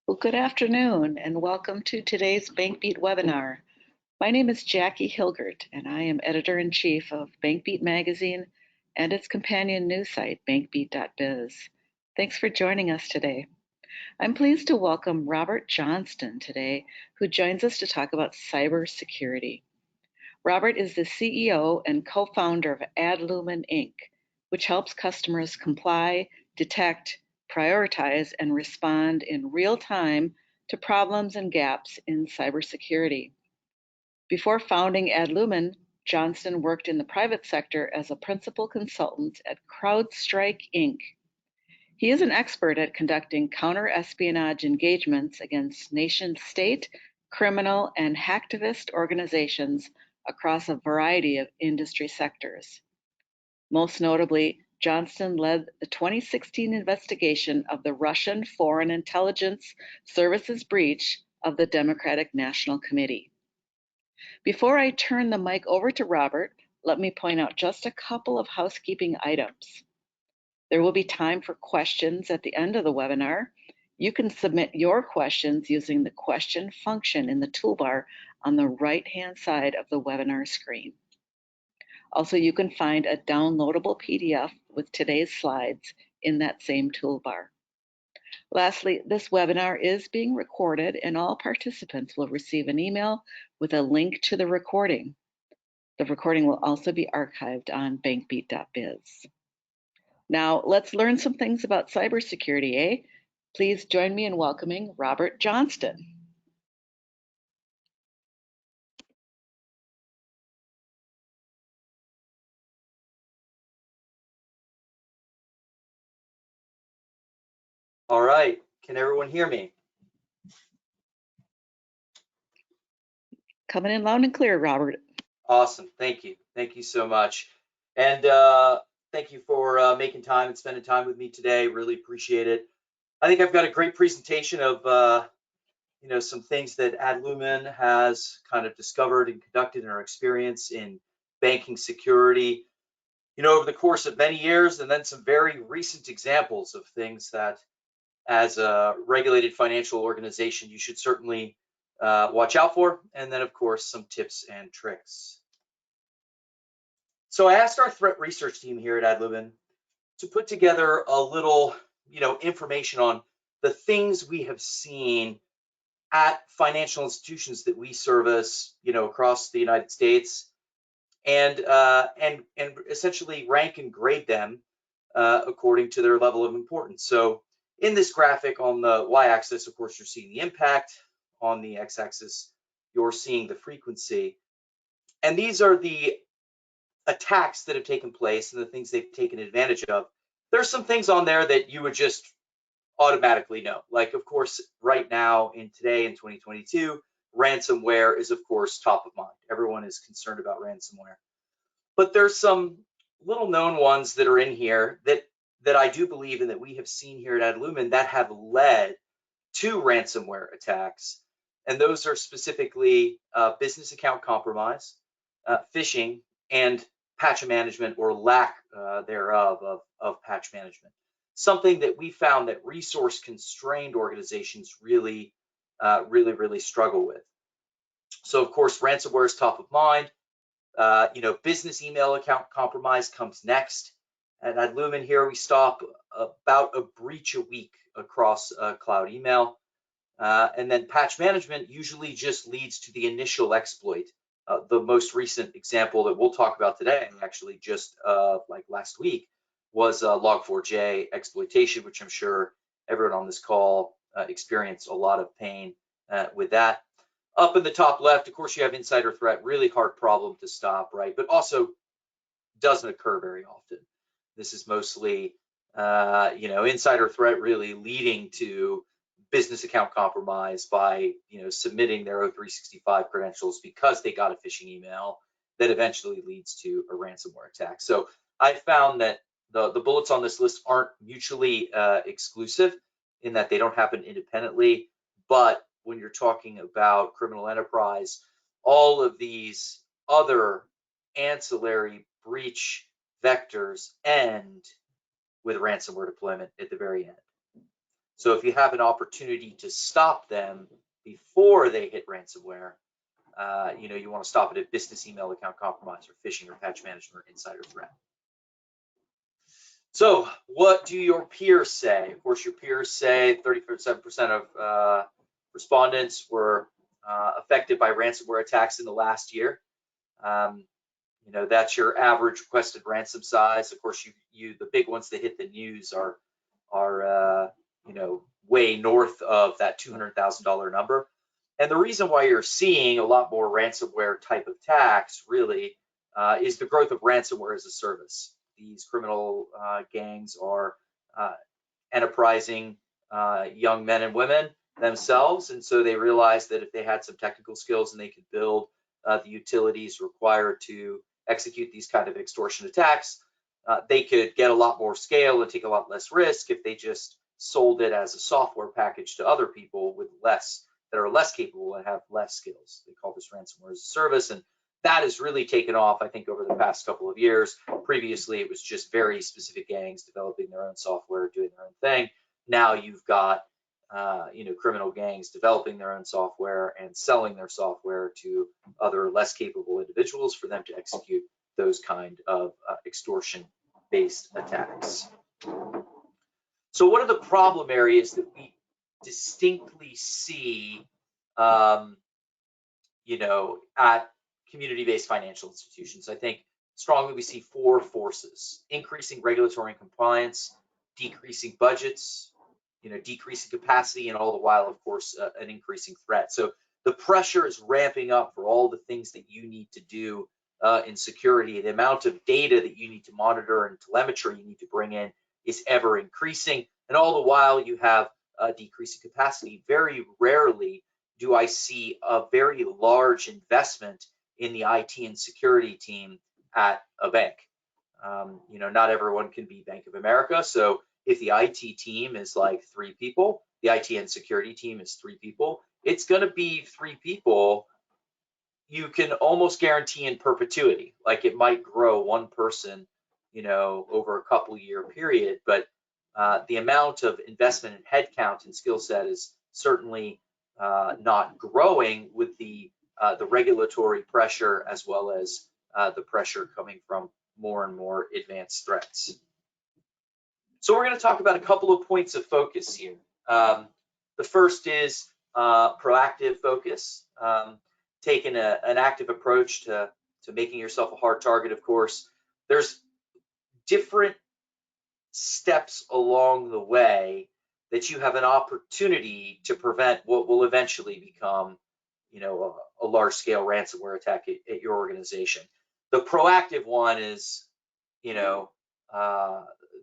Well, good afternoon and welcome to today's Bankbeat webinar. My name is Jackie Hilgert and I am Editor-in-Chief of Bankbeat magazine and its companion news site, bankbeat.biz. Thanks for joining us today. I'm pleased to welcome Robert Johnston today, who joins us to talk about cybersecurity. Robert is the CEO and co-founder of Adlumin Inc., which helps customers comply, detect, prioritize, and respond in real time to problems and gaps in cybersecurity. Before founding Adlumin, Johnston worked in the private sector as a principal consultant at CrowdStrike Inc. He is an expert at conducting counter-espionage engagements against nation-state, criminal, and hacktivist organizations across a variety of industry sectors. Most notably, Johnston led the 2016 investigation of the Russian Foreign Intelligence Services breach of the Democratic National Committee. Before I turn the mic over to Robert, let me point out just a couple of housekeeping items. There will be time for questions at the end of the webinar. You can submit your questions using the question function in the toolbar on the right-hand side of the webinar screen. Also, you can find a downloadable PDF with today's slides in that same toolbar. Lastly, this webinar is being recorded and all participants will receive an email with a link to the recording. The recording will also be archived on bankbeat.biz. Now, let's learn some things about cybersecurity, eh? Please join me in welcoming Robert Johnston. All right, can everyone hear me? Coming in loud and clear, Robert. Awesome, thank you. Thank you so much. And thank you for making time and spending time with me today. Really appreciate it. I think I've got a great presentation of some things that Adlumin has kind of discovered and conducted in our experience in banking security, over the course of many years, and then some very recent examples of things that as a regulated financial organization you should certainly watch out for, and then of course some tips and tricks. So I asked our threat research team here at Adlumin to put together a little information on the things we have seen at financial institutions that we service across the United States, and essentially rank and grade them according to their level of importance. So in this graphic on the y-axis, of course, you're seeing the impact. On the x-axis, you're seeing the frequency. And these are the attacks that have taken place and the things they've taken advantage of. There's some things on there that you would just automatically know. Like, of course, right now today in 2022, ransomware is, of course, top of mind. Everyone is concerned about ransomware. But there's some little known ones that are in here that I do believe and that we have seen here at Adlumin that have led to ransomware attacks. And those are specifically business account compromise, phishing, and patch management or lack thereof of patch management. Something that we found that resource-constrained organizations really struggle with. So, of course, ransomware is top of mind. Business email account compromise comes next. At Adlumin here, we stop about a breach a week across cloud email. And then patch management usually just leads to the initial exploit. The most recent example that we'll talk about today, actually just like last week, was Log4j exploitation, which I'm sure everyone on this call experienced a lot of pain with that. Up in the top left, of course, you have insider threat, really hard problem to stop, right? But also doesn't occur very often. This is mostly, insider threat really leading to business account compromise by, submitting their O365 credentials because they got a phishing email that eventually leads to a ransomware attack. So I found that the bullets on this list aren't mutually exclusive in that they don't happen independently, but when you're talking about criminal enterprise, all of these other ancillary breach vectors end with ransomware deployment at the very end. So if you have an opportunity to stop them before they hit ransomware, you want to stop it at business email account compromise or phishing or patch management or insider threat. So what do your peers say? Of course, your peers say 37% of respondents were affected by ransomware attacks in the last year. That's your average requested ransom size. Of course, the big ones that hit the news are way north of that $200,000 number. And the reason why you're seeing a lot more ransomware type of attacks really is the growth of ransomware as a service. These criminal gangs are enterprising young men and women themselves, and so they realized that if they had some technical skills and they could build the utilities required to execute these kind of extortion attacks, they could get a lot more scale and take a lot less risk if they just sold it as a software package to other people that are less capable and have less skills. They call this ransomware as a service, and that has really taken off, I think, over the past couple of years. Previously, it was just very specific gangs developing their own software, doing their own thing. Now you've got criminal gangs developing their own software and selling their software to other less capable individuals for them to execute those kind of extortion-based attacks. So what are the problem areas that we distinctly see, at community-based financial institutions? I think strongly we see four forces: increasing regulatory and compliance, decreasing budgets, decreasing capacity, and all the while, of course, an increasing threat. So the pressure is ramping up for all the things that you need to do in security. The amount of data that you need to monitor and telemetry you need to bring in is ever increasing, and all the while you have a decreasing capacity. Very rarely do I see a very large investment in the IT and security team at a bank. Not everyone can be Bank of America, so if the IT team is like 3 people, the IT and security team is 3 people, it's going to be 3 people you can almost guarantee in perpetuity. Like, it might grow 1 person, over a couple year period, but the amount of investment in headcount and skill set is certainly not growing with the regulatory pressure, as well as the pressure coming from more and more advanced threats. So we're going to talk about a couple of points of focus here. The first is proactive focus, taking an active approach to making yourself a hard target. Of course, there's different steps along the way that you have an opportunity to prevent what will eventually become, a large-scale ransomware attack at your organization. The proactive one is, the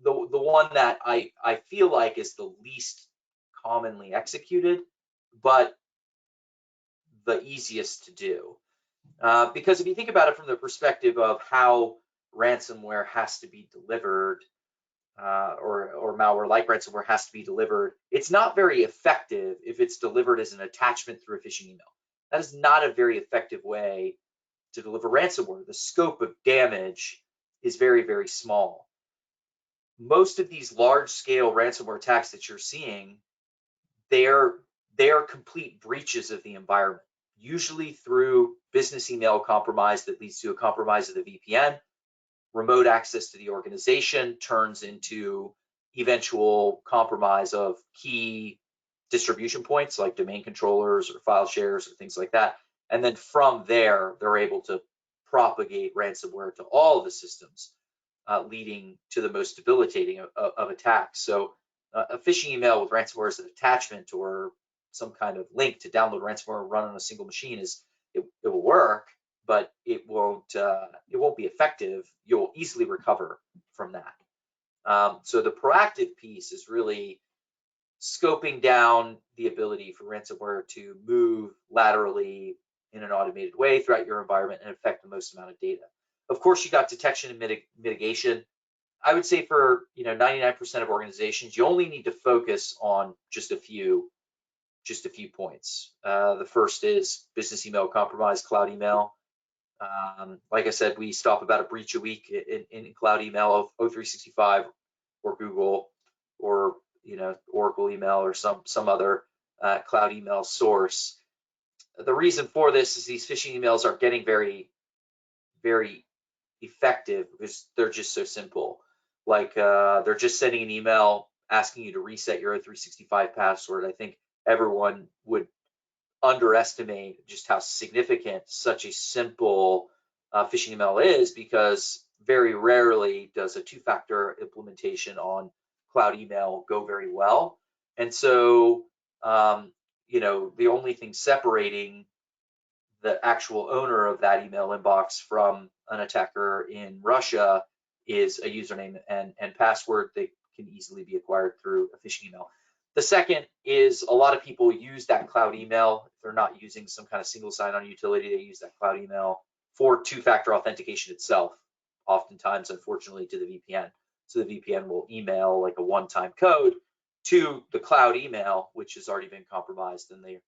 one that I feel like is the least commonly executed, but the easiest to do. Because if you think about it from the perspective of how ransomware has to be delivered, or malware like ransomware has to be delivered, it's not very effective if it's delivered as an attachment through a phishing email. That is not a very effective way to deliver ransomware. The scope of damage is very, very small. Most of these large-scale ransomware attacks that you're seeing, they are complete breaches of the environment, usually through business email compromise that leads to a compromise of the VPN. Remote access to the organization turns into eventual compromise of key distribution points like domain controllers or file shares or things like that. And then from there, they're able to propagate ransomware to all of the systems, leading to the most debilitating of attacks. So a phishing email with ransomware as an attachment or some kind of link to download ransomware and run on a single machine it will work, but it won't be effective. You'll easily recover from that. So the proactive piece is really scoping down the ability for ransomware to move laterally in an automated way throughout your environment and affect the most amount of data. Of course, you got detection and mitigation. I would say for 99% of organizations, you only need to focus on just a few points. The first is business email compromise, cloud email. Like I said, we stop about a breach a week in cloud email of O365 or Google or Oracle email or some other cloud email source. The reason for this is these phishing emails are getting very, very effective because they're just so simple. Like they're just sending an email asking you to reset your O365 password. I think everyone would underestimate just how significant such a simple phishing email is, because very rarely does a two-factor implementation on cloud email go very well. And so, the only thing separating the actual owner of that email inbox from an attacker in Russia is a username and password that can easily be acquired through a phishing email. The second is a lot of people use that cloud email. If they're not using some kind of single sign-on utility, they use that cloud email for two-factor authentication itself, oftentimes, unfortunately, to the VPN. So the VPN will email like a one-time code to the cloud email, which has already been compromised, and the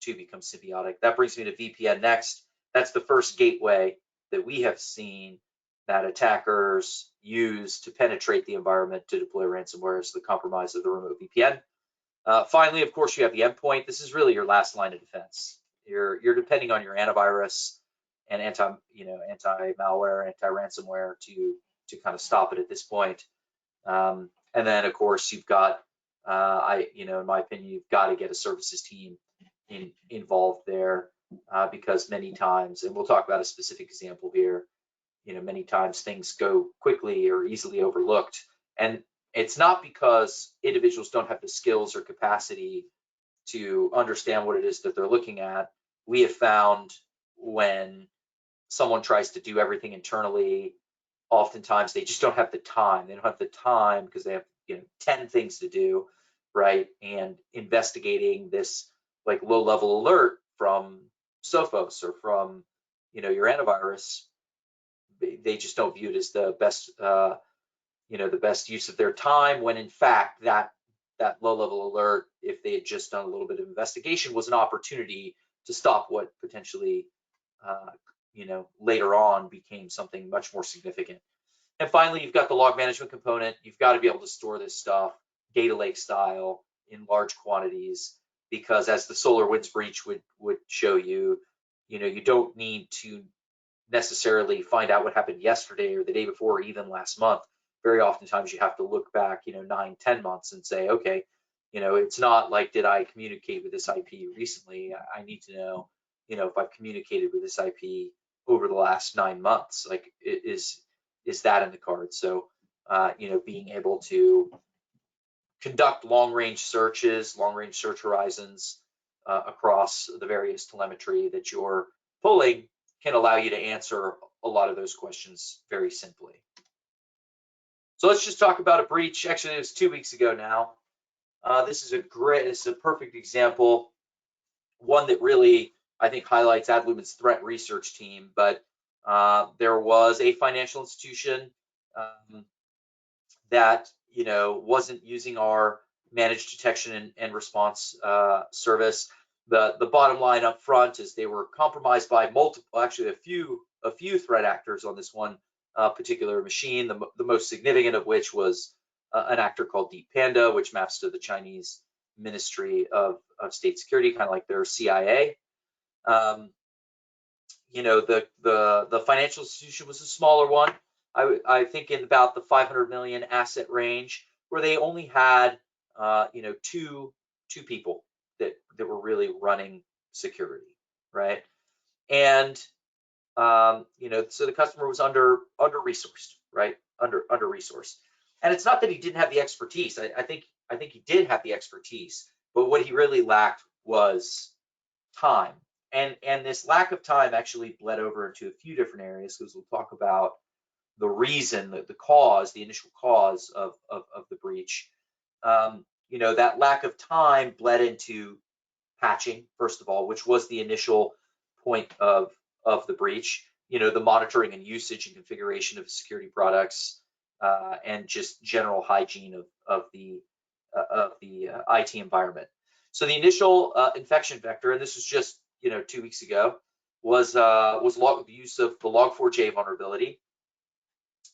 two become symbiotic. That brings me to VPN next. That's the first gateway that we have seen that attackers use to penetrate the environment to deploy ransomware, is the compromise of the remote VPN. Finally, of course, you have the endpoint. This is really your last line of defense. You're depending on your antivirus and anti-malware, anti-ransomware to kind of stop it at this point. And then, of course, you've got, in my opinion, you've got to get a services team involved there, because many times, and we'll talk about a specific example here, many times things go quickly or easily overlooked. And it's not because individuals don't have the skills or capacity to understand what it is that they're looking at. We have found when someone tries to do everything internally, oftentimes they just don't have the time. They don't have the time because they have 10 things to do, right? And investigating this like low-level alert from Sophos or from your antivirus, they just don't view it as the best the best use of their time, when in fact that low-level alert, if they had just done a little bit of investigation, was an opportunity to stop what potentially later on became something much more significant. And finally, you've got the log management component. You've got to be able to store this stuff data lake style in large quantities, because as the SolarWinds breach would show you, you don't need to necessarily find out what happened yesterday or the day before or even last month. Very oftentimes you have to look back 9-10 months and say, okay, it's not like, did I communicate with this IP recently? I need to know if I've communicated with this IP over the last 9 months, like is that in the cards? So being able to conduct long-range searches, long-range search horizons across the various telemetry that you're pulling can allow you to answer a lot of those questions very simply. So let's just talk about a breach. Actually, it was 2 weeks ago now. This is a perfect example, one that really, I think, highlights Adlumin's threat research team. But there was a financial institution that wasn't using our managed detection and response service. The bottom line up front is they were compromised by a few threat actors on this one particular machine. The most significant of which was an actor called Deep Panda, which maps to the Chinese Ministry of State Security, kind of like their CIA. The financial institution was a smaller one. I think in about the 500 million asset range, where they only had two people that were really running security, right? And so the customer was under resourced, right? Under resourced. And it's not that he didn't have the expertise. I think he did have the expertise, but what he really lacked was time. And this lack of time actually bled over into a few different areas, because we'll talk about the reason, the initial cause of the breach. That lack of time bled into patching, first of all, which was the initial point of the breach. The monitoring and usage and configuration of security products, and just general hygiene of the IT environment. So the initial infection vector, and this was just 2 weeks ago, was the use of the Log4j vulnerability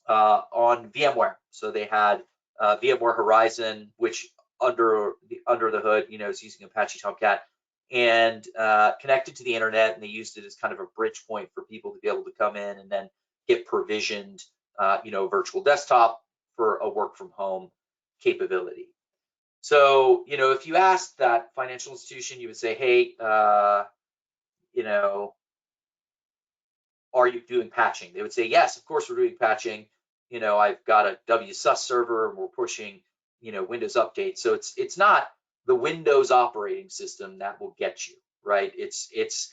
on VMware. So they had VMware Horizon, which under the hood, is using Apache Tomcat, and connected to the internet, and they used it as kind of a bridge point for people to be able to come in and then get provisioned, virtual desktop for a work from home capability. So, if you asked that financial institution, you would say, hey, are you doing patching? They would say, yes, of course we're doing patching. I've got a WSUS server and we're pushing, Windows updates. So it's not the Windows operating system that will get you, right? It's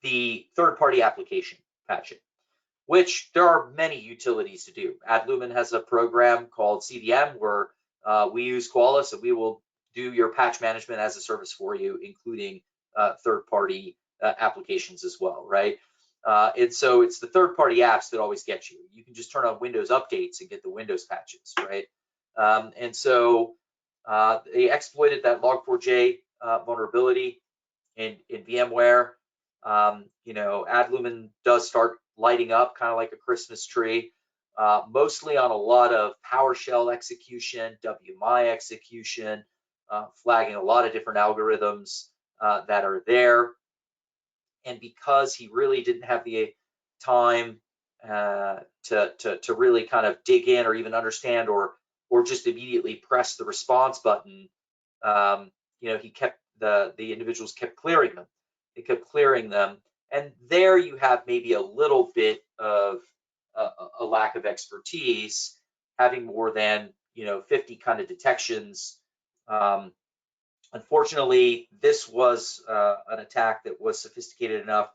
the third-party application patching, which there are many utilities to do. Adlumin has a program called CDM where we use Qualys, and we will do your patch management as a service for you, including third-party applications as well, right? And so it's the third-party apps that always get you. You can just turn on Windows updates and get the Windows patches, right? And so they exploited that Log4j vulnerability in VMware. Adlumin does start lighting up kind of like a Christmas tree, mostly on a lot of PowerShell execution, WMI execution, flagging a lot of different algorithms that are there. And because he really didn't have the time to really kind of dig in or even understand or just immediately press the response button, he kept the individuals kept clearing them. They kept clearing them, and there you have maybe a little bit of a lack of expertise, having more than 50 kind of detections. Unfortunately, this was an attack that was sophisticated enough.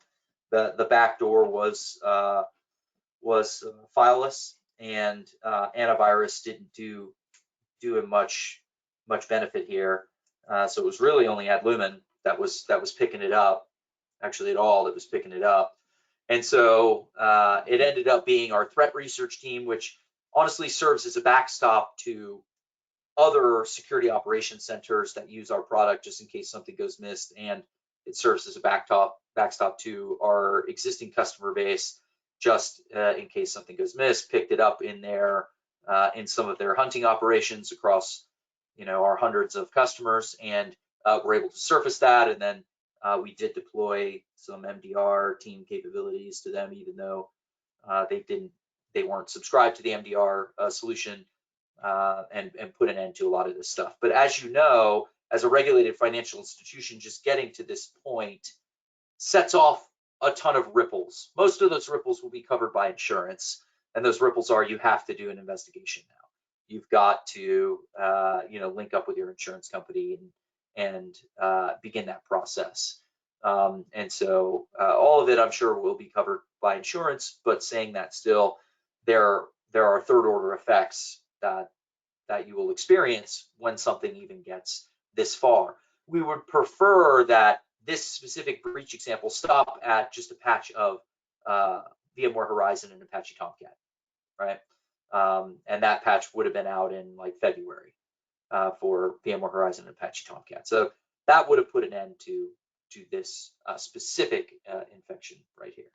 The backdoor was fileless, and antivirus didn't do him much benefit here. So it was really only Adlumin that was picking it up, actually at all, that was picking it up. And so it ended up being our threat research team, which honestly serves as a backstop to other security operations centers that use our product just in case something goes missed, and it serves as a backstop to our existing customer base, just in case something goes missed. Picked it up in in some of their hunting operations across our hundreds of customers, and we're able to surface that, and then we did deploy some MDR team capabilities to them, even though they weren't subscribed to the MDR solution. And put an end to a lot of this stuff. But as you know, as a regulated financial institution, just getting to this point sets off a ton of ripples. Most of those ripples will be covered by insurance, and those ripples are you have to do an investigation now. You've got to link up with your insurance company and begin that process. And so all of it, I'm sure, will be covered by insurance. But saying that, still, there are third-order effects that you will experience when something even gets this far. We would prefer that this specific breach example stop at just a patch of VMware Horizon and Apache Tomcat, right? And that patch would have been out in like February for VMware Horizon and Apache Tomcat. So that would have put an end to this specific infection right here.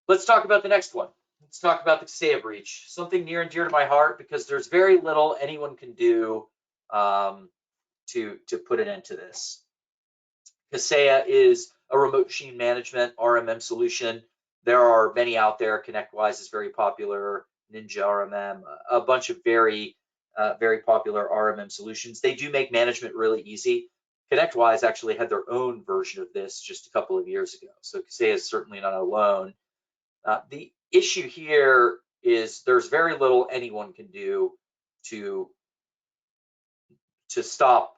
Let's talk about the next one. Let's talk about the Kaseya breach, something near and dear to my heart because there's very little anyone can do to put an end to this. Kaseya is a remote machine management RMM solution. There are many out there. ConnectWise is very popular, Ninja RMM, a bunch of very popular RMM solutions. They do make management really easy. ConnectWise actually had their own version of this just a couple of years ago. So Kaseya is certainly not alone. The issue here is there's very little anyone can do to stop,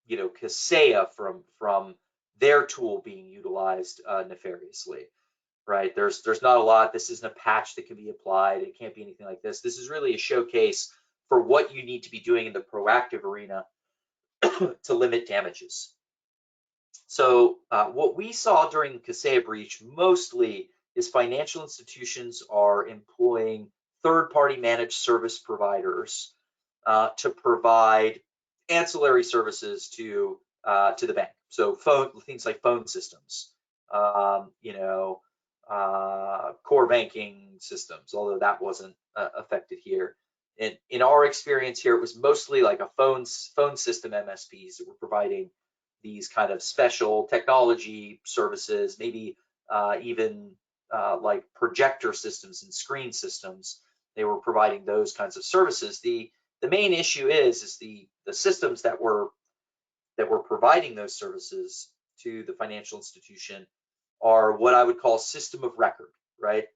Kaseya from their tool being utilized nefariously, right? There's not a lot. This isn't a patch that can be applied. It can't be anything like this. This is really a showcase for what you need to be doing in the proactive arena to limit damages. So what we saw during the Kaseya breach mostly is financial institutions are employing third-party managed service providers to provide ancillary services to the bank. So things like phone systems, core banking systems, although that wasn't affected here. in our experience here, it was mostly like a phone system MSPs that were providing these kind of special technology services, maybe even like projector systems and screen systems. They were providing those kinds of services. The main issue is the systems that were providing those services to the financial institution are what I would call system of record, right?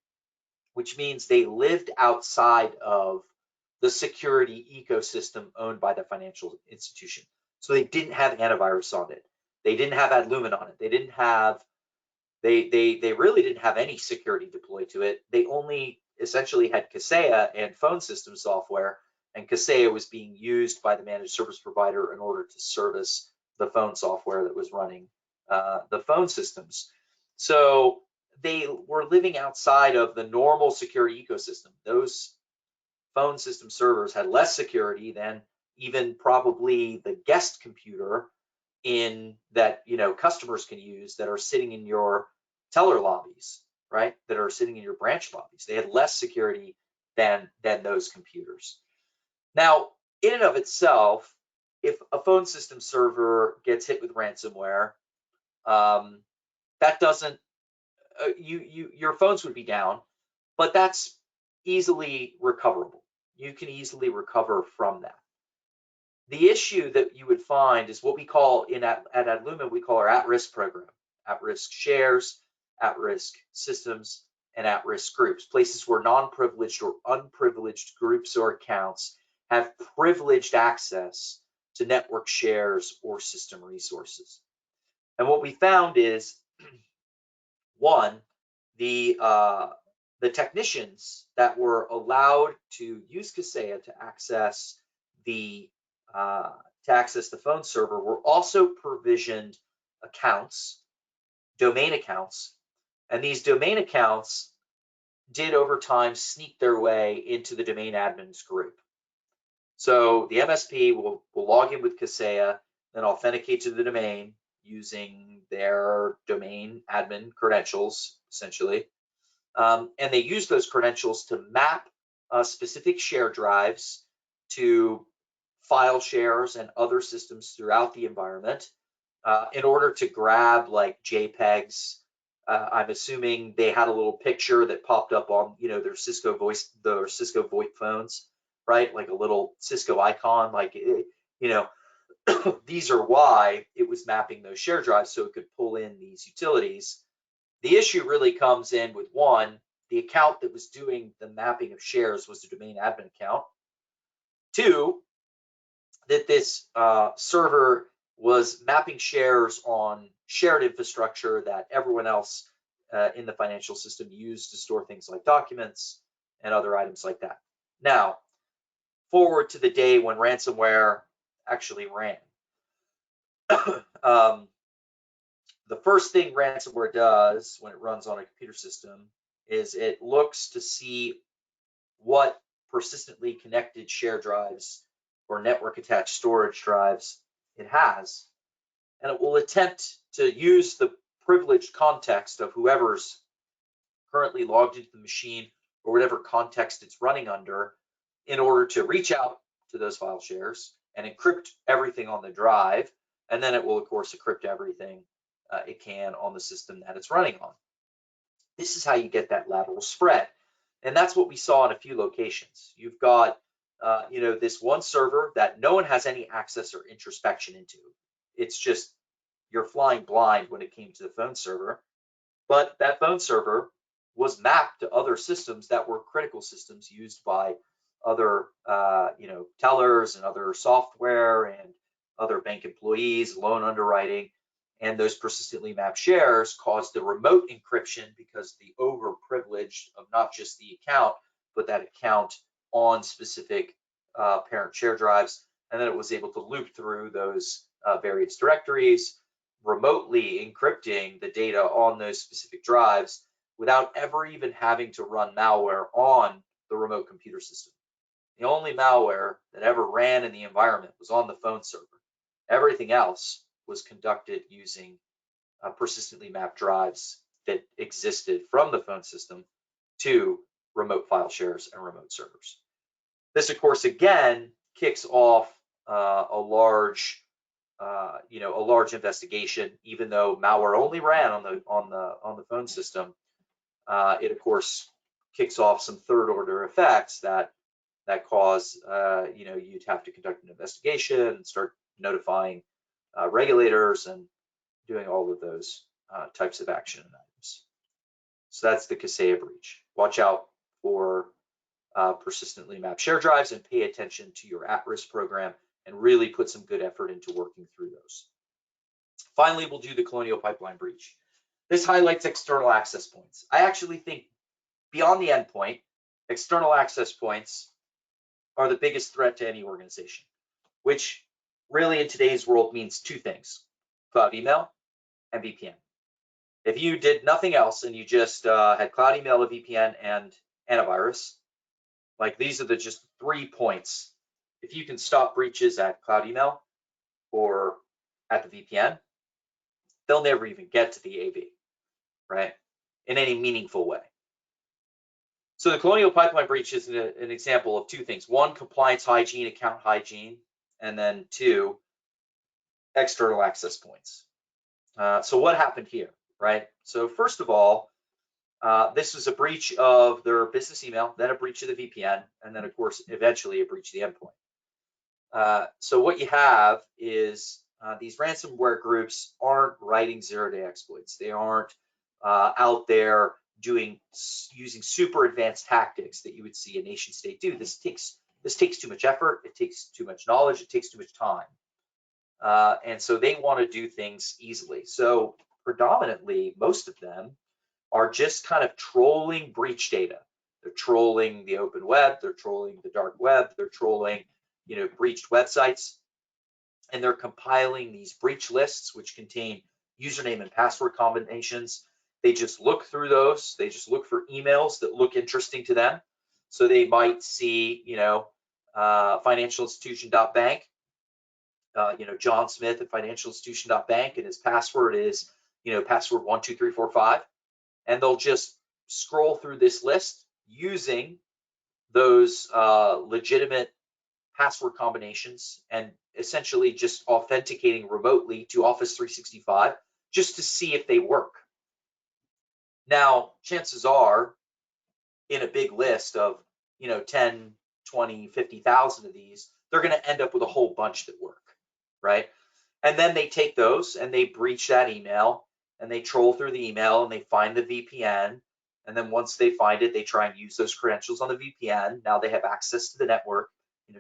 Which means they lived outside of the security ecosystem owned by the financial institution. So they didn't have antivirus on it. They didn't have Adlumin on it. They really didn't have any security deployed to it. They only essentially had Kaseya and phone system software, and Kaseya was being used by the managed service provider in order to service the phone software that was running the phone systems. So they were living outside of the normal security ecosystem. Those phone system servers had less security than even probably the guest computer in that customers can use that are sitting in your teller lobbies, right? That are sitting in your branch lobbies. They had less security than those computers. Now, in and of itself, if a phone system server gets hit with ransomware, that doesn't your phones would be down, but that's easily recoverable. You can easily recover from that. The issue that you would find is what we call at Adlumin, we call our at-risk program, at-risk shares, at-risk systems, and at-risk groups, places where non-privileged or unprivileged groups or accounts have privileged access to network shares or system resources. And what we found is, one, the technicians that were allowed to use Kaseya to access the phone server were also provisioned accounts, domain accounts, and these domain accounts did over time sneak their way into the domain admins group. So the MSP will log in with Kaseya, then authenticate to the domain using their domain admin credentials, essentially. And they use those credentials to map specific share drives to file shares and other systems throughout the environment in order to grab like JPEGs. I'm assuming they had a little picture that popped up on their Cisco VoIP phones, right? Like a little Cisco icon, like these are why it was mapping those share drives so it could pull in these utilities. The issue really comes in with one, the account that was doing the mapping of shares was the domain admin account. Two, that this server was mapping shares on shared infrastructure that everyone else in the financial system used to store things like documents and other items like that. Now, forward to the day when ransomware actually ran. The first thing ransomware does when it runs on a computer system is it looks to see what persistently connected share drives or network attached storage drives it has, and it will attempt to use the privileged context of whoever's currently logged into the machine or whatever context it's running under in order to reach out to those file shares and encrypt everything on the drive, and then it will of course encrypt everything it can on the system that it's running on. This is how you get that lateral spread, and that's what we saw in a few locations. You've got this one server that no one has any access or introspection into. It's just you're flying blind when it came to the phone server, but that phone server was mapped to other systems that were critical systems used by other tellers and other software and other bank employees, loan underwriting, and those persistently mapped shares caused the remote encryption because the overprivileged of not just the account, but that account on specific parent share drives, and then it was able to loop through those various directories, remotely encrypting the data on those specific drives without ever even having to run malware on the remote computer system. The only malware that ever ran in the environment was on the phone server. Everything else was conducted using persistently mapped drives that existed from the phone system to remote file shares and remote servers. This, of course, again kicks off a large investigation. Even though malware only ran on the phone system, it of course kicks off some third order effects that cause you'd have to conduct an investigation and start notifying regulators and doing all of those types of action items. So that's the Kaseya breach. Watch out for persistently mapped share drives and pay attention to your at-risk program and really put some good effort into working through those. Finally, we'll do the Colonial pipeline breach. This highlights external access points. I actually think beyond the endpoint, external access points are the biggest threat to any organization, which really in today's world means two things: cloud email and VPN. If you did nothing else and you just had cloud email, a VPN, and antivirus, like these are the just 3 points. If you can stop breaches at cloud email or at the VPN, they'll never even get to the AV, right? In any meaningful way. So the Colonial pipeline breach is an example of two things: one, compliance hygiene, account hygiene, and then two, external access points. So what happened here, right? So first of all, this was a breach of their business email, then a breach of the VPN, and then of course, eventually a breach of the endpoint. So what you have is these ransomware groups aren't writing zero-day exploits. They aren't out there using super advanced tactics that you would see a nation state do. This takes too much effort. It takes too much knowledge. It takes too much time. And so they want to do things easily. So predominantly, most of them are just kind of trolling breach data. They're trolling the open web. They're trolling the dark web. They're trolling, breached websites. And they're compiling these breach lists, which contain username and password combinations. They just look through those. They just look for emails that look interesting to them. So they might see, financialinstitution.bank, John Smith at financialinstitution.bank, and his password is, password 12345. And they'll just scroll through this list using those legitimate password combinations and essentially just authenticating remotely to Office 365 just to see if they work. Now, chances are in a big list of, 10, 20, 50,000 of these, they're going to end up with a whole bunch that work, right? And then they take those and they breach that email and they troll through the email and they find the VPN. And then once they find it, they try and use those credentials on the VPN. Now they have access to the network,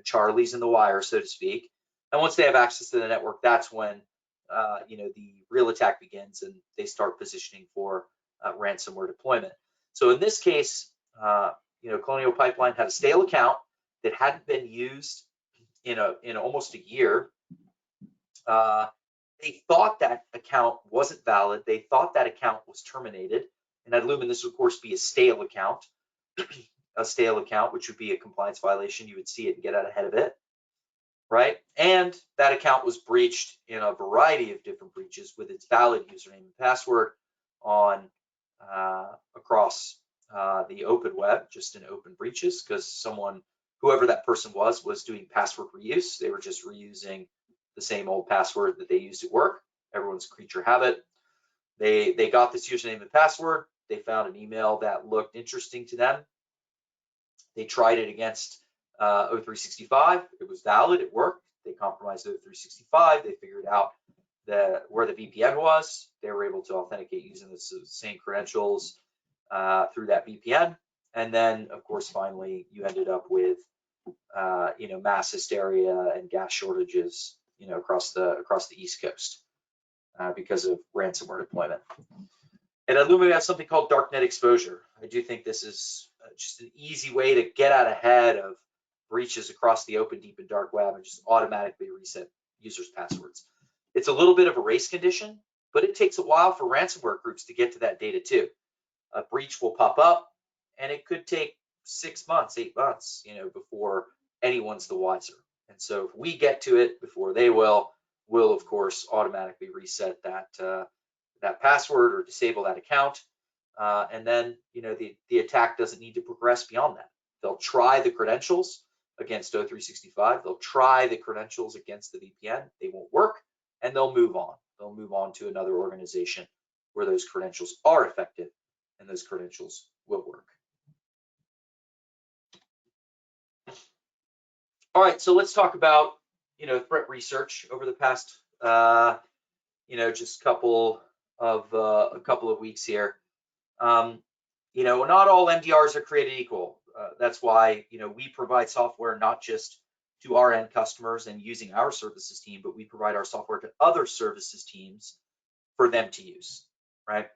Charlie's in the wire, so to speak. And once they have access to the network, that's when, the real attack begins and they start positioning for ransomware deployment. So in this case, Colonial Pipeline had a stale account that hadn't been used in almost a year. They thought that account wasn't valid. They thought that account was terminated. And at Adlumin, this would of course be a stale account, which would be a compliance violation. You would see it and get out ahead of it, right? And that account was breached in a variety of different breaches with its valid username and password on across the open web, just in open breaches, because whoever that person was doing password reuse. They were just reusing the same old password that they used at work. Everyone's creature habit. They got this username and password. They found an email that looked interesting to them. They tried it against O365. It was valid. It worked. They compromised O365. They figured out where the VPN was. They were able to authenticate using the same credentials through that VPN. And then, of course, finally, you ended up with mass hysteria and gas shortages, across the East Coast because of ransomware deployment. And at Adlumin, we have something called darknet exposure. I do think this is just an easy way to get out ahead of breaches across the open, deep, and dark web and just automatically reset users' passwords. It's a little bit of a race condition, but it takes a while for ransomware groups to get to that data too. A breach will pop up, and it could take 6 months, 8 months, before anyone's the wiser. And so if we get to it before they will, we'll of course automatically reset that password or disable that account. And then, the attack doesn't need to progress beyond that. They'll try the credentials. against O365. They'll try the credentials against the VPN. They won't work, and they'll move on. They'll move on to another organization where those credentials are effective and those credentials will work. All right, so let's talk about threat research over the past just a couple of weeks here. Not all MDRs are created equal. That's why we provide software not just to our end customers and using our services team, but we provide our software to other services teams for them to use, right?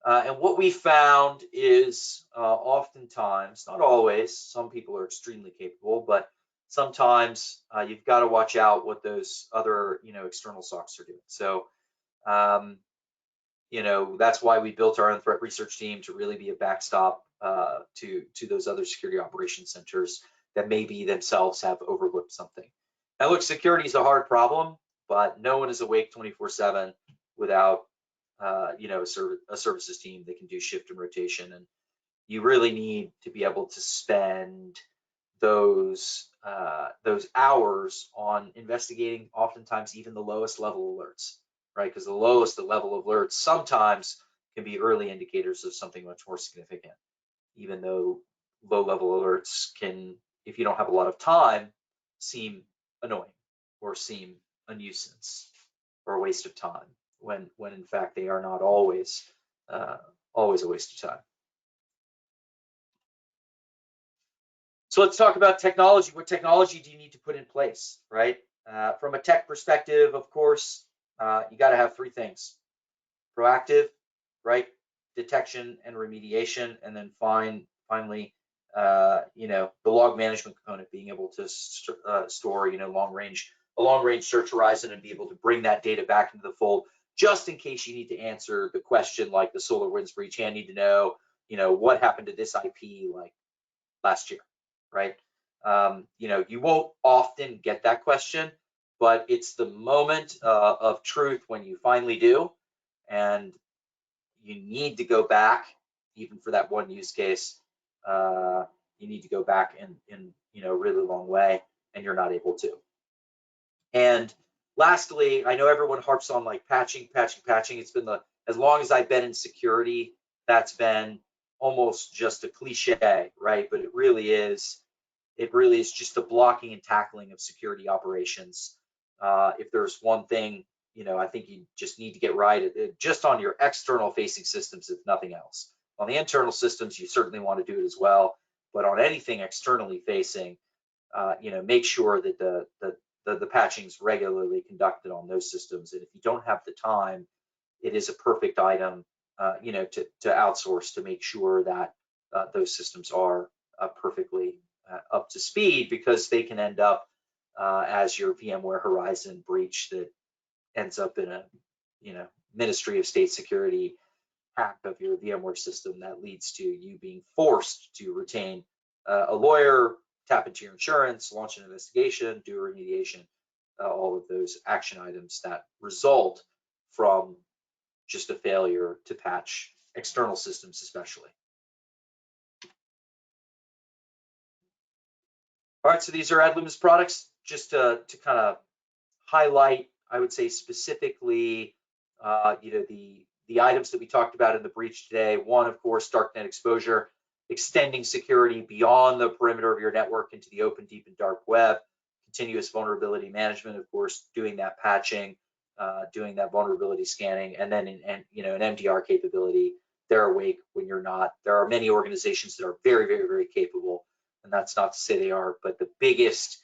And what we found is oftentimes, not always, some people are extremely capable, but sometimes you've got to watch out what those other external SOCs are doing. So that's why we built our own threat research team, to really be a backstop to those other security operations centers that maybe themselves have overlooked something. Now look, security is a hard problem, but no one is awake 24/7 without a services team that can do shift and rotation. And you really need to be able to spend those hours on investigating oftentimes even the lowest level alerts, right? Because the lowest level of alerts sometimes can be early indicators of something much more significant, even though low level alerts can, if you don't have a lot of time, seem annoying or seem a nuisance or a waste of time, when in fact they are not always a waste of time. So let's talk about technology. What technology do you need to put in place, right? From a tech perspective, of course, you got to have three things: proactive, right, detection and remediation, and then finally, the log management component, being able to store, a long range search horizon and be able to bring that data back into the fold, just in case you need to answer the question like the SolarWinds breach. I need to know, what happened to this IP like last year, right? You won't often get that question, but it's the moment of truth when you finally do, and you need to go back, even for that one use case. You need to go back in a really long way, and you're not able to. And lastly, I know everyone harps on like patching. It's been as long as I've been in security, that's been almost just a cliche, right? But it really is just the blocking and tackling of security operations. If there's one thing, I think you just need to get right just on your external facing systems, if nothing else. On the internal systems, you certainly want to do it as well, but on anything externally facing, make sure that the patching is regularly conducted on those systems. And if you don't have the time, it is a perfect item, to outsource, to make sure that those systems are perfectly up to speed, because they can end up as your VMware Horizon breach that ends up in a Ministry of State Security hack of your VMware system that leads to you being forced to retain a lawyer, tap into your insurance, launch an investigation, do a remediation, all of those action items that result from just a failure to patch external systems, especially. All right, so these are Adlumin's products. Just to kind of highlight, I would say specifically, the items that we talked about in the breach today. One, of course, darknet exposure, extending security beyond the perimeter of your network into the open, deep, and dark web. Continuous vulnerability management, of course, doing that patching, doing that vulnerability scanning, and then an MDR capability. They're awake when you're not. There are many organizations that are very, very, very capable, and that's not to say they are, but the biggest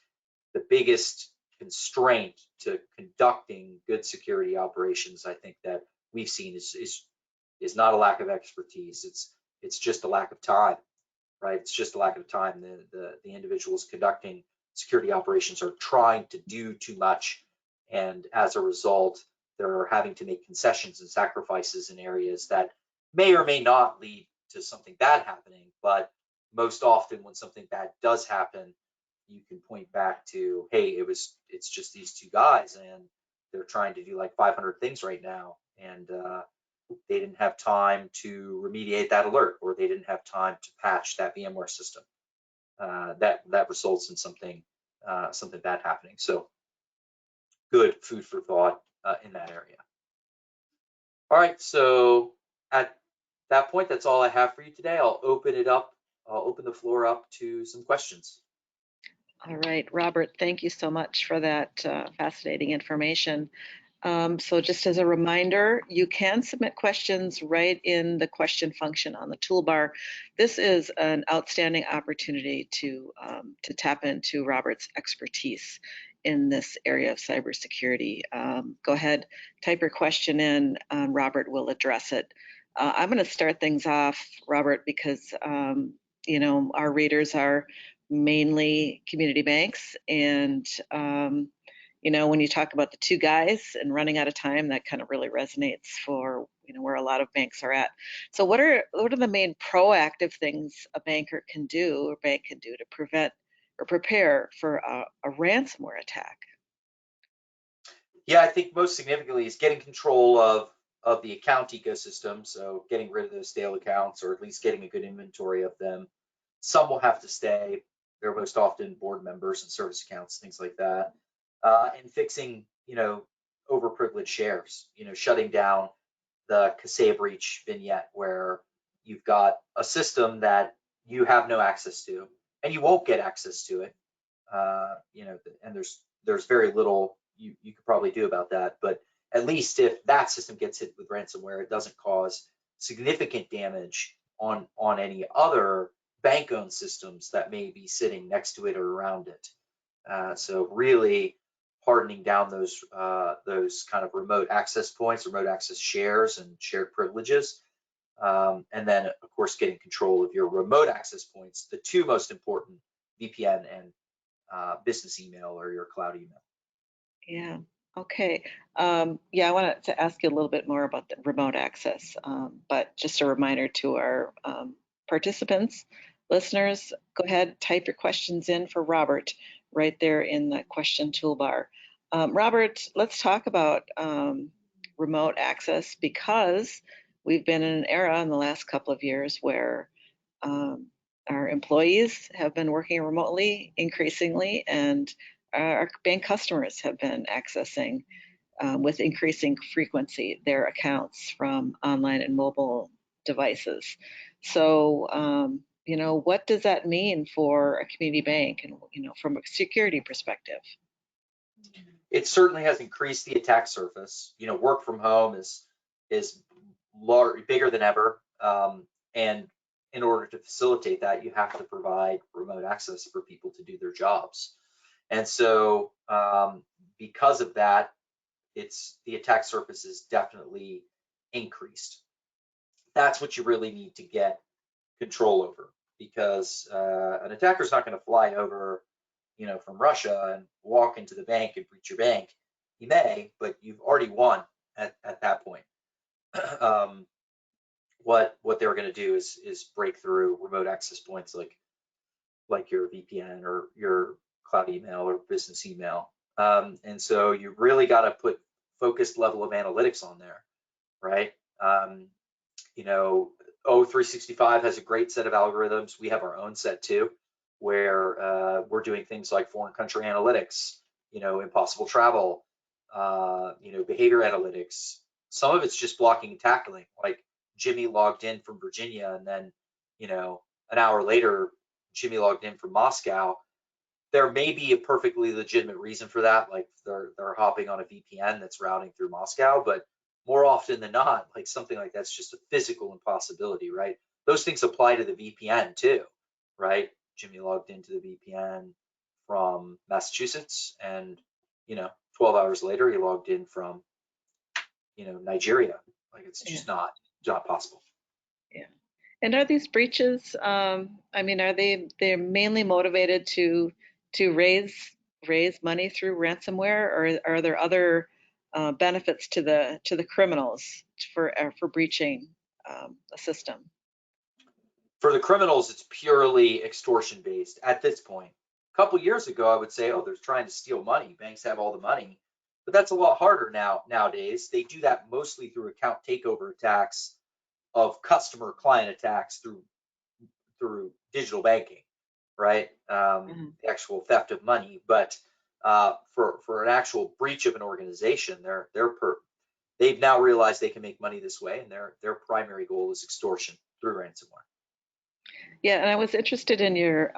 constraint to conducting good security operations, I think, that we've seen is not a lack of expertise. It's just a lack of time, right? It's just a lack of time. The individuals conducting security operations are trying to do too much, and as a result, they're having to make concessions and sacrifices in areas that may or may not lead to something bad happening. But most often, when something bad does happen, you can point back to, hey, it's just these two guys, and they're trying to do like 500 things right now, and they didn't have time to remediate that alert, or they didn't have time to patch that VMware system. that results in something bad happening. So good food for thought in that area. All right, so at that point, that's all I have for you today. I'll open the floor up to some questions. All right, Robert, thank you so much for that fascinating information. So just as a reminder, you can submit questions right in the question function on the toolbar. This is an outstanding opportunity to tap into Robert's expertise in this area of cybersecurity. Go ahead, type your question in, Robert will address it. I'm going to start things off, Robert, because our readers are mainly community banks, and when you talk about the two guys and running out of time, that kind of really resonates for where a lot of banks are at. So what are the main proactive things a bank can do to prevent or prepare for a ransomware attack? Yeah, I think most significantly is getting control of the account ecosystem. So getting rid of those stale accounts, or at least getting a good inventory of them. Some will have to stay. They're most often board members and service accounts, things like that. And fixing, overprivileged shares, shutting down the Kaseya breach vignette, where you've got a system that you have no access to, and you won't get access to it. And there's very little you could probably do about that. But at least if that system gets hit with ransomware, it doesn't cause significant damage on any other bank-owned systems that may be sitting next to it or around it. So really hardening down those kind of remote access points, remote access shares, and shared privileges. And then, of course, getting control of your remote access points, the two most important, VPN and business email or your cloud email. Yeah. Okay. Yeah, I wanted to ask you a little bit more about the remote access, but just a reminder to our participants, listeners, go ahead, type your questions in for Robert right there in the question toolbar. Robert, let's talk about remote access, because we've been in an era in the last couple of years where our employees have been working remotely increasingly, and our bank customers have been accessing with increasing frequency their accounts from online and mobile devices. So, what does that mean for a community bank, and from a security perspective? It certainly has increased the attack surface. Work from home is bigger than ever, and in order to facilitate that, you have to provide remote access for people to do their jobs. And so, because of that, the attack surface is definitely increased. That's what you really need to get control over, because an attacker is not going to fly over, from Russia and walk into the bank and breach your bank. He may, but you've already won at that point. What they're going to do is break through remote access points like your VPN or your cloud email or business email. And so you really got to put focused level of analytics on there, right? O365 has a great set of algorithms. We have our own set too, where we're doing things like foreign country analytics, impossible travel, behavior analytics. Some of it's just blocking and tackling, like Jimmy logged in from Virginia, and then, an hour later, Jimmy logged in from Moscow. There may be a perfectly legitimate reason for that, like they're hopping on a VPN that's routing through Moscow, but more often than not, like something like that's just a physical impossibility, right? Those things apply to the VPN too, right? Jimmy logged into the VPN from Massachusetts, and 12 hours later he logged in from Nigeria. Like it's just not possible. Yeah. And are these breaches, are they're mainly motivated to raise money through ransomware, or are there other benefits to the criminals for breaching a system? For the criminals, it's purely extortion based at this point. A couple years ago, I would say, oh, they're trying to steal money. Banks have all the money, but that's a lot harder nowadays. They do that mostly through account takeover attacks, of customer client attacks through digital banking, right? Mhm. The actual theft of money, but for an actual breach of an organization, they've now realized they can make money this way, and their primary goal is extortion through ransomware. Yeah, and I was interested in your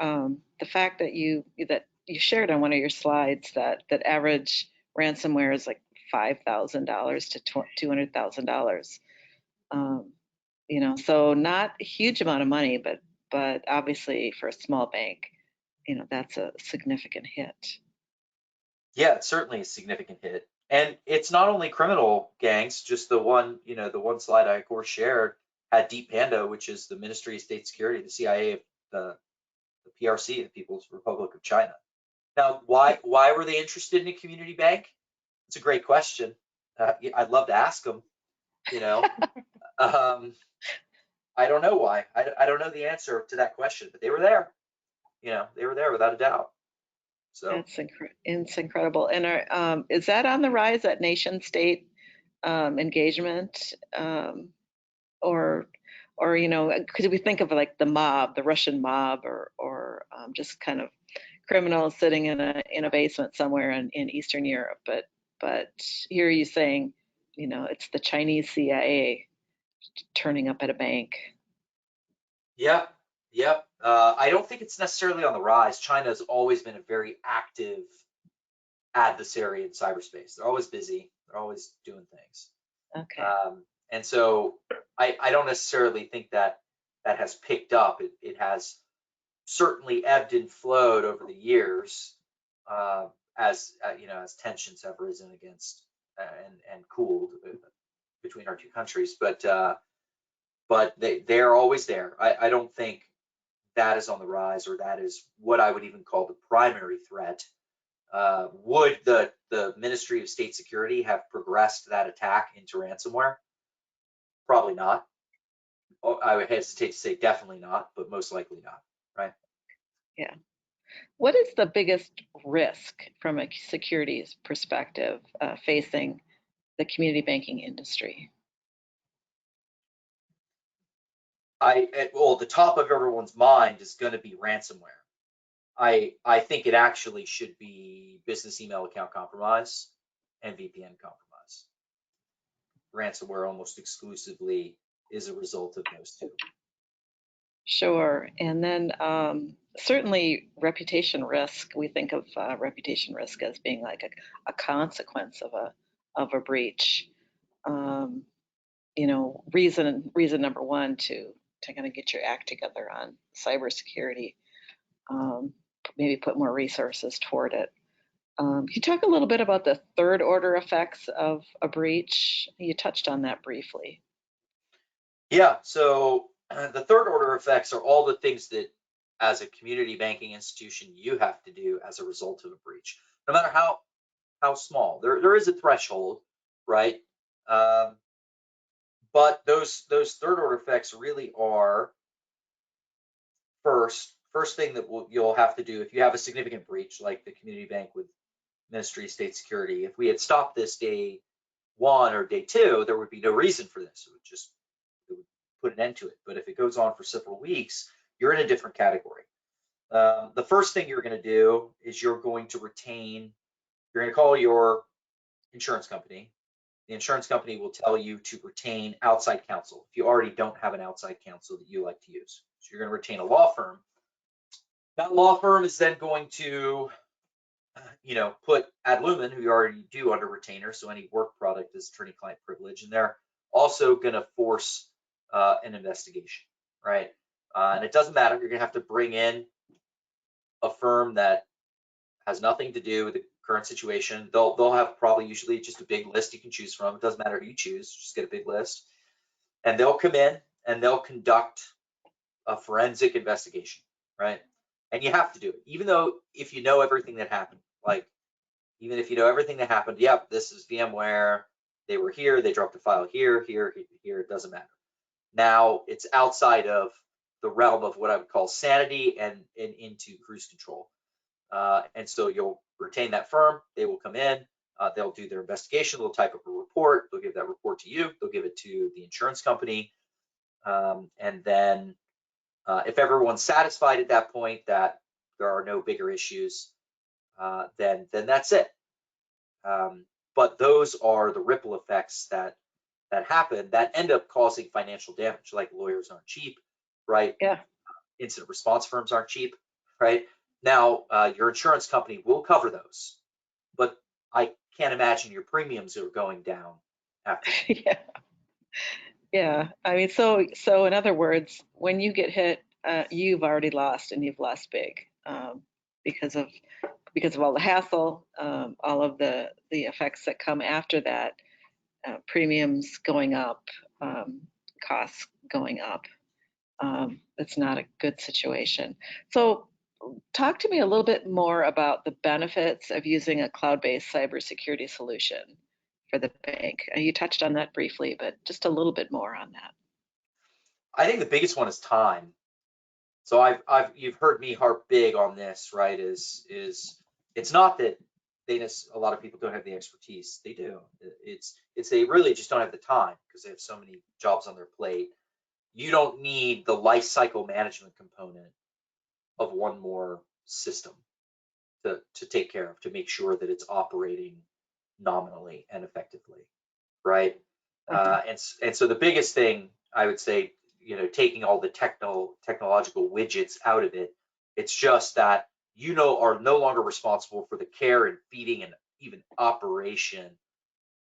the fact that you shared on one of your slides that average ransomware is like $5,000 to $200,000. Um, so not a huge amount of money, but obviously for a small bank, that's a significant hit. Yeah, it's certainly a significant hit. And it's not only criminal gangs, just the one slide I of course shared had Deep Panda, which is the Ministry of State Security, the CIA, the PRC, the People's Republic of China. Now, why were they interested in a community bank? It's a great question. I'd love to ask them, you know. Um, I don't know why. I don't know the answer to that question, but they were there. They were there without a doubt. So It's incredible. And is that on the rise, that nation state engagement? Or could we think of like the mob, the Russian mob, or just kind of criminals sitting in a basement somewhere in Eastern Europe? But here you saying, it's the Chinese CIA turning up at a bank. yep, yep. I don't think it's necessarily on the rise. China's always been a very active adversary in cyberspace. They're always busy. They're always doing things. Okay. And so I don't necessarily think that has picked up. It has certainly ebbed and flowed over the years, as tensions have risen against and cooled between our two countries. But they're always there. I don't think that is on the rise, or that is what I would even call the primary threat. Would the Ministry of State Security have progressed that attack into ransomware? Probably not. I would hesitate to say definitely not, but most likely not, right? Yeah. What is the biggest risk from a securities perspective facing the community banking industry? Well, the top of everyone's mind is going to be ransomware. I think it actually should be business email account compromise and VPN compromise. Ransomware almost exclusively is a result of those two. Sure. And then certainly reputation risk. We think of reputation risk as being like a consequence of a breach. Um, reason number one to kind of get your act together on cybersecurity. Maybe put more resources toward it. Can you talk a little bit about the third order effects of a breach? You touched on that briefly. Yeah, so the third order effects are all the things that, as a community banking institution, you have to do as a result of a breach, no matter how small. There is a threshold, right? Um, but those third order effects really are first thing that you'll have to do if you have a significant breach, like the community bank with Ministry of State Security. If we had stopped this day one or day two, there would be no reason for this. It would put an end to it. But if it goes on for several weeks, you're in a different category. The first thing you're going to do is you're going to call your insurance company. The insurance company will tell you to retain outside counsel if you already don't have an outside counsel that you like to use. So you're going to retain a law firm. That law firm is then going to, put Adlumin, who you already do under retainer, so any work product is attorney-client privilege, and they're also going to force an investigation, right? And it doesn't matter. You're going to have to bring in a firm that has nothing to do with the current situation. They'll have probably usually just a big list you can choose from. It doesn't matter who you choose, just get a big list. And they'll come in and they'll conduct a forensic investigation, right? And you have to do it, even though if you know everything that happened, like even if you know everything that happened, yep, this is VMware, they were here, they dropped a file here, it doesn't matter. Now it's outside of the realm of what I would call sanity and into cruise control. And so you'll retain that firm, they will come in, they'll do their investigation, they'll type up a report, they'll give that report to you, they'll give it to the insurance company. And then if everyone's satisfied at that point that there are no bigger issues, then that's it. But those are the ripple effects that happen that end up causing financial damage. Like lawyers aren't cheap, right? Yeah. Incident response firms aren't cheap, right? Now, your insurance company will cover those, but I can't imagine your premiums are going down after that. Yeah. Yeah. I mean, so in other words, when you get hit, you've already lost, and you've lost big, because of all the hassle, all of the effects that come after that, premiums going up, costs going up. It's not a good situation. So, talk to me a little bit more about the benefits of using a cloud-based cybersecurity solution for the bank. You touched on that briefly, but just a little bit more on that. I think the biggest one is time. So you've heard me harp big on this, right? It's not that a lot of people don't have the expertise. They do. It's they really just don't have the time because they have so many jobs on their plate. You don't need the life cycle management component of one more system to take care of, to make sure that it's operating nominally and effectively, right? Uh-huh. And so the biggest thing I would say, taking all the technological widgets out of it, it's just that are no longer responsible for the care and feeding and even operation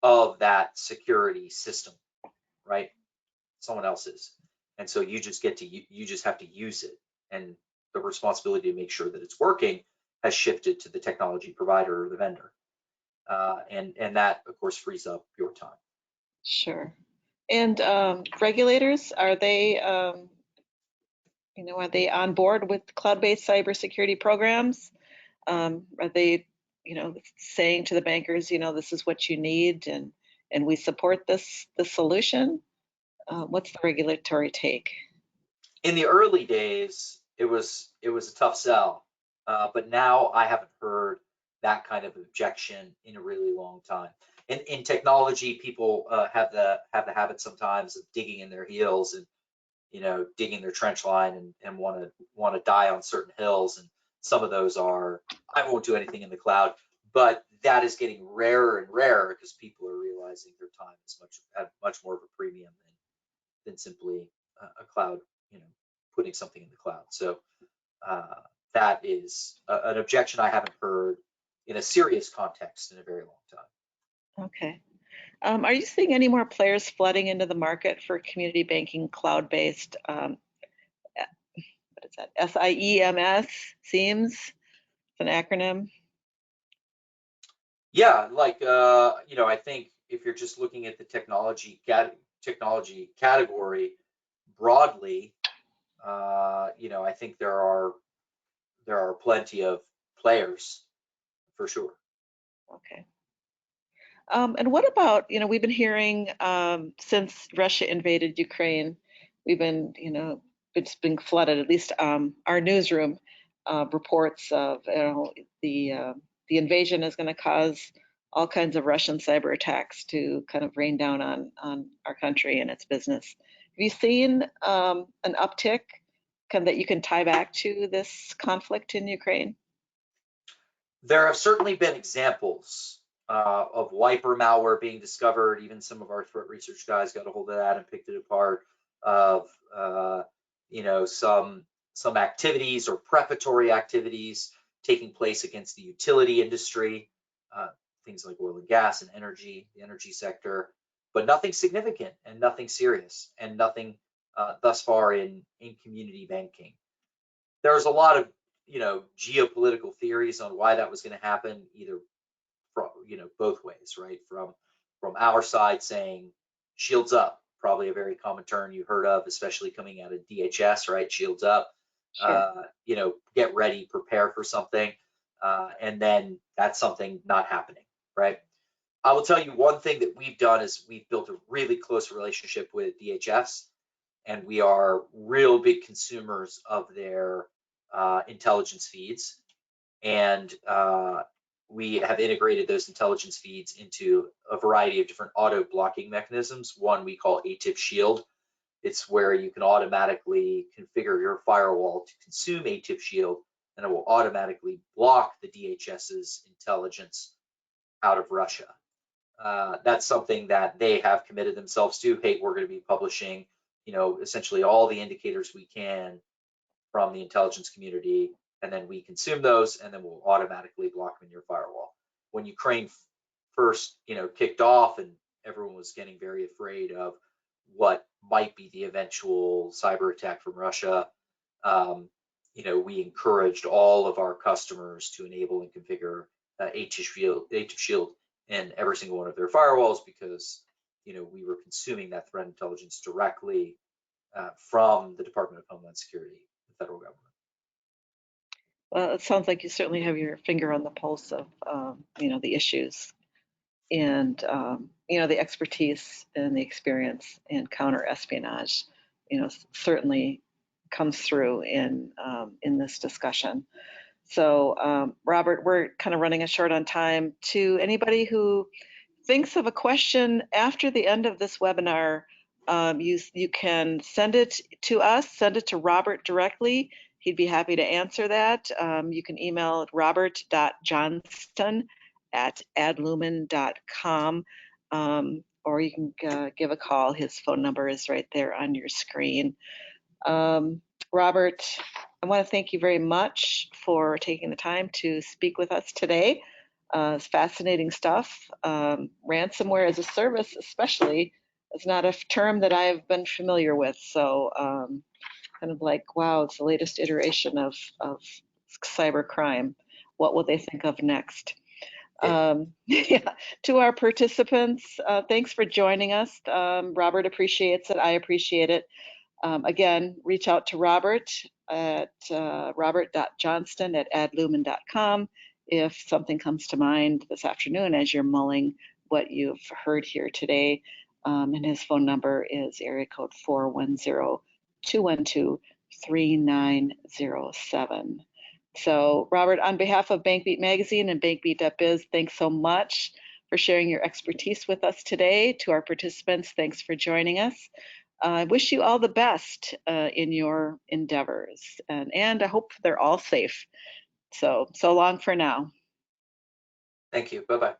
of that security system, right? Someone else is. And so you just have to use it, and the responsibility to make sure that it's working has shifted to the technology provider or the vendor, and that of course frees up your time. Sure. And regulators, are they on board with cloud-based cybersecurity programs? Are they, saying to the bankers, this is what you need, and we support this solution? What's the regulatory take? In the early days, it was a tough sell, but now I haven't heard that kind of objection in a really long time. In technology, people have the habit sometimes of digging in their heels and digging their trench line and want to die on certain hills. And some of those are, I won't do anything in the cloud, but that is getting rarer and rarer because people are realizing their time is much more of a premium than simply a cloud, putting something in the cloud. So that is an objection I haven't heard in a serious context in a very long time. Okay. Are you seeing any more players flooding into the market for community banking cloud-based, what is that, SIEMS, SIEMS? It's an acronym. Yeah, like I think if you're just looking at the technology category broadly, I think there are plenty of players for sure. Okay. And what about, we've been hearing, since Russia invaded Ukraine, we've been, it's been flooded, at least our newsroom reports of, the invasion is going to cause all kinds of Russian cyber attacks to kind of rain down on our country and its business. Have you seen an uptick that you can tie back to this conflict in Ukraine? There have certainly been examples of wiper malware being discovered. Even some of our threat research guys got a hold of that and picked it apart. Of some activities or preparatory activities taking place against the utility industry, things like oil and gas and the energy sector, but nothing significant and nothing serious and nothing thus far in community banking. There's a lot of geopolitical theories on why that was going to happen, either from both ways, right? From our side saying shields up, probably a very common term you heard of, especially coming out of DHS, right? Shields up, Sure. get ready, prepare for something, and then that's something not happening, right? I will tell you one thing that we've done is we've built a really close relationship with DHS, and we are real big consumers of their intelligence feeds, and we have integrated those intelligence feeds into a variety of different auto blocking mechanisms. One we call ATIP Shield. It's where you can automatically configure your firewall to consume ATIP Shield and it will automatically block the DHS's intelligence out of Russia. That's something that they have committed themselves to. Hey, we're going to be publishing, essentially all the indicators we can from the intelligence community, and then we consume those, and then we'll automatically block them in your firewall. When Ukraine first, kicked off, and everyone was getting very afraid of what might be the eventual cyber attack from Russia, we encouraged all of our customers to enable and configure HF Shield in every single one of their firewalls, because we were consuming that threat intelligence directly from the Department of Homeland Security, the federal government. Well, it sounds like you certainly have your finger on the pulse of the issues, and the expertise and the experience in counter espionage certainly comes through in this discussion. So Robert, we're kind of running short on time. To anybody who thinks of a question after the end of this webinar, you can send it to us, send it to Robert directly. He'd be happy to answer that. You can email robert.johnston@adlumin.com, or you can give a call. His phone number is right there on your screen. Robert, I want to thank you very much for taking the time to speak with us today. It's fascinating stuff. Ransomware as a service, especially, is not a term that I've been familiar with. So kind of like, wow, it's the latest iteration of cyber crime. What will they think of next? Yeah. To our participants, thanks for joining us. Robert appreciates it. I appreciate it. Again, reach out to Robert at robert.johnston@adlumin.com if something comes to mind this afternoon as you're mulling what you've heard here today. And his phone number is area code 410-212-3907. So Robert, on behalf of Bankbeat Magazine and Bankbeat.biz, thanks so much for sharing your expertise with us today. To our participants, thanks for joining us. I wish you all the best in your endeavors, and I hope they're all safe. So long for now. Thank you. Bye-bye.